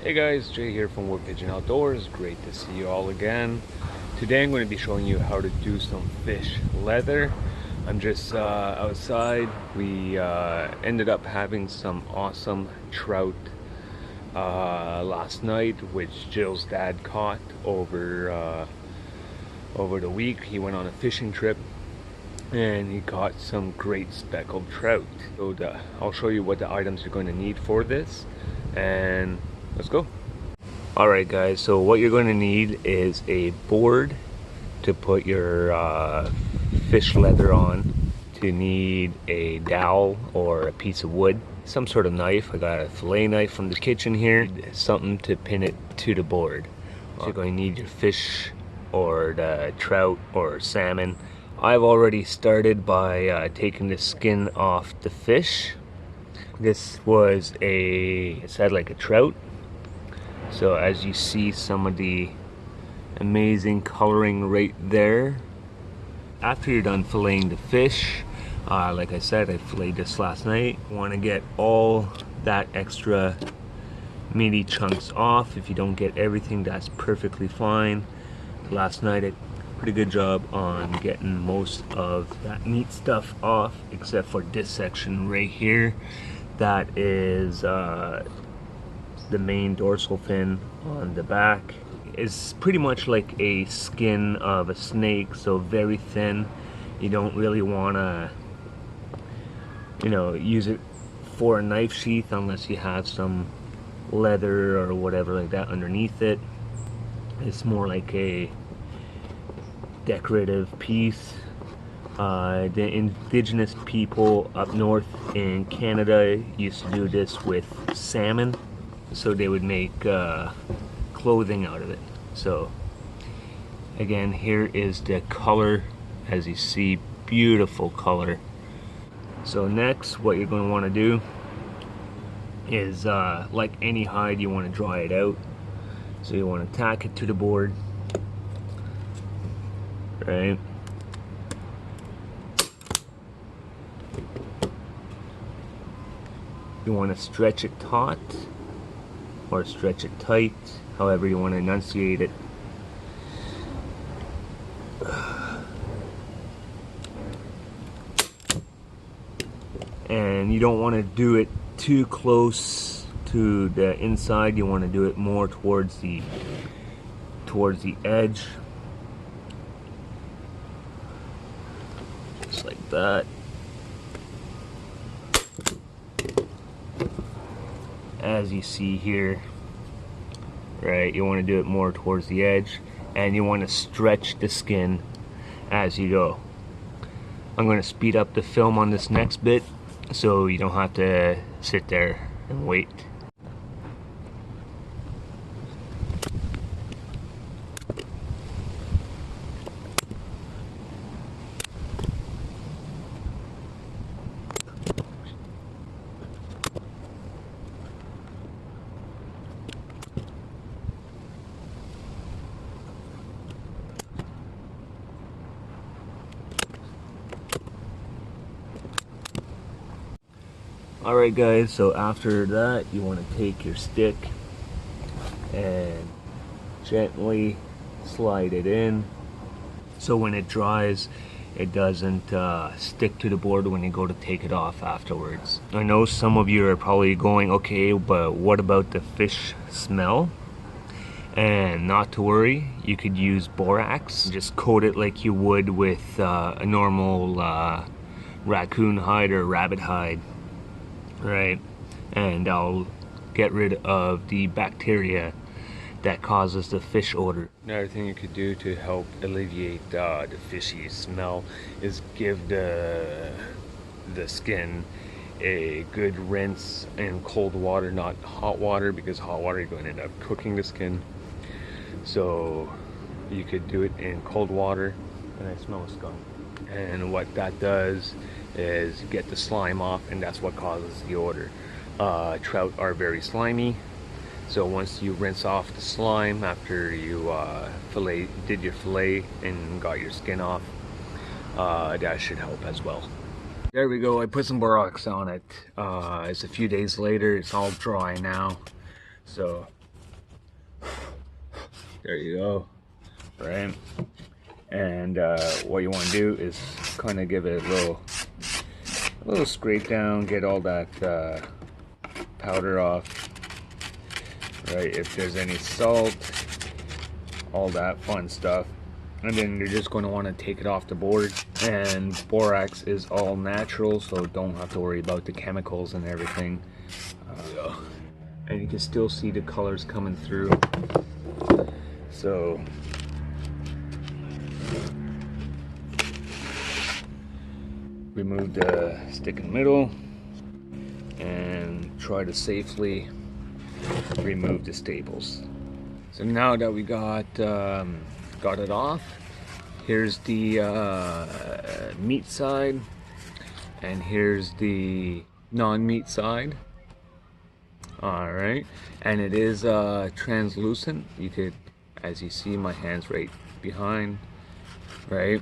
Hey guys, Jay here from WoodPigeon Outdoors. Great to see you all again. Today I'm going to be showing you how to do some fish leather. I'm just outside. We ended up having some awesome trout last night, which Jill's dad caught over the week. He went on a fishing trip and he caught some great speckled trout. So I'll show you what the items you're going to need for this, and let's go. Alright guys, so what you're going to need is a board to put your fish leather on. You need a dowel or a piece of wood, some sort of knife. I got a fillet knife from the kitchen here, something to pin it to the board. So you're going to need your fish or the trout or salmon. I've already started by taking the skin off the fish. This was it said like a trout. So as you see some of the amazing coloring right there. After you're done filleting the fish, like I said, I filleted this last night. You want to get all that extra meaty chunks off. If you don't get everything, that's perfectly fine. Last night I did a pretty good job on getting most of that meat stuff off, except for this section right here. That is the main dorsal fin on the back. Is pretty much like a skin of a snake, so very thin. You don't really want to, use it for a knife sheath unless you have some leather or whatever like that underneath it. It's more like a decorative piece. The indigenous people up north in Canada used to do this with salmon, so they would make clothing out of it. So again, here is the color. As you see, beautiful color. So next, what you're going to want to do is like any hide, you want to dry it out. So you want to tack it to the board, right? You want to stretch it taut or stretch it tight, however you want to enunciate it. And you don't want to do it too close to the inside. You want to do it more towards the edge, just like that. As you see here, right, you want to do it more towards the edge, and you want to stretch the skin as you go. I'm going to speed up the film on this next bit so you don't have to sit there and wait. Alright guys, so after that you want to take your stick and gently slide it in, so when it dries it doesn't stick to the board when you go to take it off afterwards. I know some of you are probably going, okay, but what about the fish smell? And not to worry, you could use borax. Just coat it like you would with a normal raccoon hide or rabbit hide. Right, and I'll get rid of the bacteria that causes the fish odor. Another thing you could do to help alleviate the fishy smell is give the skin a good rinse in cold water, not hot water, because hot water you're going to end up cooking the skin. So you could do it in cold water. And I smell a skunk. And what that does is get the slime off, and that's what causes the odor. Trout are very slimy, so once you rinse off the slime after you did your fillet and got your skin off, that should help as well. There we go, I put some borax on it. It's a few days later, it's all dry now. So There you go. Right? And what you want to do is kind of give it a little scrape down, get all that powder off. Right? If there's any salt, all that fun stuff. And then you're just going to want to take it off the board. And borax is all natural, so don't have to worry about the chemicals and everything. And you can still see the colors coming through. So remove the stick in the middle and try to safely remove the staples. So now that we got it off, here's the meat side and here's the non-meat side. All right, and it is translucent. You could, as you see, my hand's right behind, right?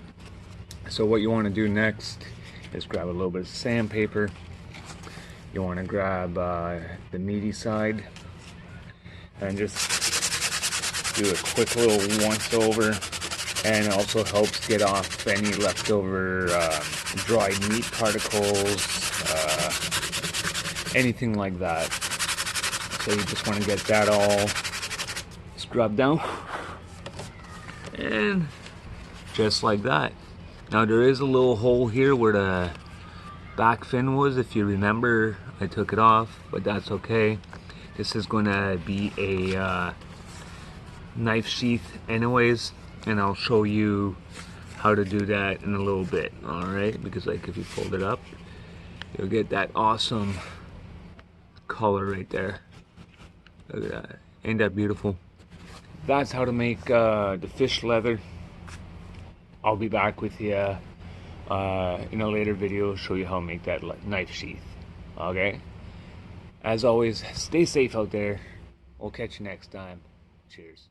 So what you want to do next is grab a little bit of sandpaper. You want to grab the meaty side and just do a quick little once over, and it also helps get off any leftover dried meat particles, anything like that. So you just want to get that all scrubbed down, and just like that. Now there is a little hole here where the back fin was. If you remember, I took it off, but that's okay. This is going to be a knife sheath anyways, and I'll show you how to do that in a little bit. All right, because like if you fold it up, you'll get that awesome color right there. Look at that. Ain't that beautiful? That's how to make the fish leather. I'll be back with you in a later video, show you how to make that knife sheath. Okay? As always, stay safe out there. We'll catch you next time. Cheers.